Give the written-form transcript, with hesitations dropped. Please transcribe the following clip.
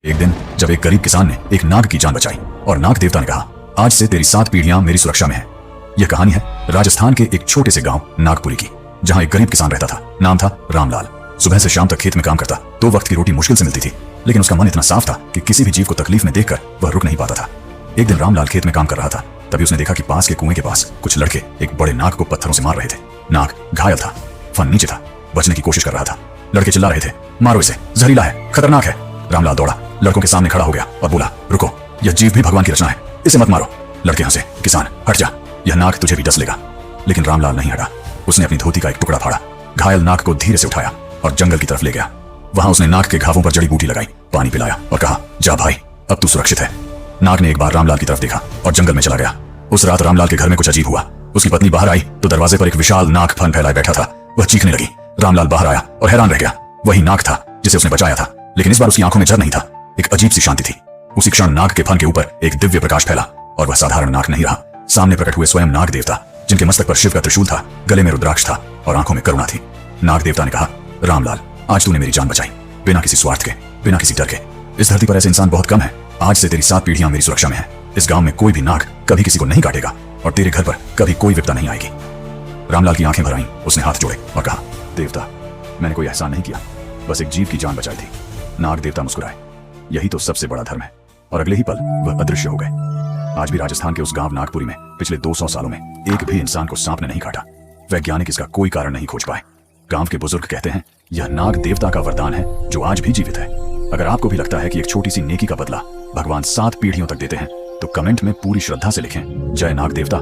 एक दिन जब एक गरीब किसान ने एक नाग की जान बचाई और नाग देवता ने कहा, आज से तेरी 7 पीढ़ियां मेरी सुरक्षा में हैं। यह कहानी है राजस्थान के एक छोटे से गांव नागपुरी की, जहां एक गरीब किसान रहता था। नाम था रामलाल। सुबह से शाम तक खेत में काम करता। 2 वक्त की रोटी मुश्किल से मिलती थी, लेकिन उसका मन इतना साफ था कि किसी भी जीव को तकलीफ में देखकर वह रुक नहीं पाता था। एक दिन रामलाल खेत में काम कर रहा था, तभी उसने देखा कि पास के कुएं के पास कुछ लड़के एक बड़े नाग को पत्थरों से मार रहे थे। नाग घायल था, फन नीचे था, बचने की कोशिश कर रहा था। लड़के चिल्ला रहे थे, मारो इसे, जहरीला है, खतरनाक है। रामलाल दौड़ा, लड़कों के सामने खड़ा हो गया और बोला, रुको, यह जीव भी भगवान की रचना है, इसे मत मारो। लड़के हंसे, किसान हट जा, यह नाग तुझे भी डस लेगा। लेकिन रामलाल नहीं हटा। उसने अपनी धोती का एक टुकड़ा फाड़ा, घायल नाग को धीरे से उठाया और जंगल की तरफ ले गया। वहां उसने नाग के घावों पर जड़ी बूटी लगाई, पानी पिलाया और कहा, जा भाई, अब तू सुरक्षित है। नाग ने एक बार रामलाल की तरफ देखा और जंगल में चला गया। उस रात रामलाल के घर में कुछ अजीब हुआ। उसकी पत्नी बाहर आई तो दरवाजे पर एक विशाल नाग फन फैलाए बैठा था। वह चीखने लगी। रामलाल बाहर आया और हैरान रह गया। वही नाग था जिसे उसने बचाया था, लेकिन इस बार उसकी आंखों में डर नहीं था, एक अजीब सी शांति थी। उसी क्षण नाग के फन के ऊपर एक दिव्य प्रकाश फैला और वह साधारण नाग नहीं रहा। सामने प्रकट हुए स्वयं नाग देवता, जिनके मस्तक पर शिव का त्रिशूल था, गले में रुद्राक्ष था और आंखों में करुणा थी। नाग देवता ने कहा, रामलाल, आज तूने मेरी जान बचाई, बिना किसी स्वार्थ के, बिना किसी डर के। इस धरती पर ऐसे इंसान बहुत कम है। आज से तेरी 7 पीढ़ियां मेरी सुरक्षा में है। इस गांव में कोई भी नाग कभी किसी को नहीं काटेगा और तेरे घर पर कभी कोई विपदा नहीं आएगी। रामलाल की आंखें भर आईं। उसने हाथ जोड़े और कहा, देवता, मैंने कोई एहसान नहीं किया, बस एक जीव की जान बचाई थी। नाग देवता मुस्कुराए। यही तो सबसे बड़ा धर्म है। और अगले ही पल वह अदृश्य हो गए। आज भी राजस्थान के उस गांव नागपुरी में पिछले 200 सालों में एक भी इंसान को सांप ने नहीं काटा। वैज्ञानिक इसका कोई कारण नहीं खोज पाए। गांव के बुजुर्ग कहते हैं, यह नाग देवता का वरदान है जो आज भी जीवित है। अगर आपको भी लगता है कि एक छोटी सी नेकी का बदला भगवान 7 पीढ़ियों तक देते हैं, तो कमेंट में पूरी श्रद्धा से लिखें, जय नाग देवता।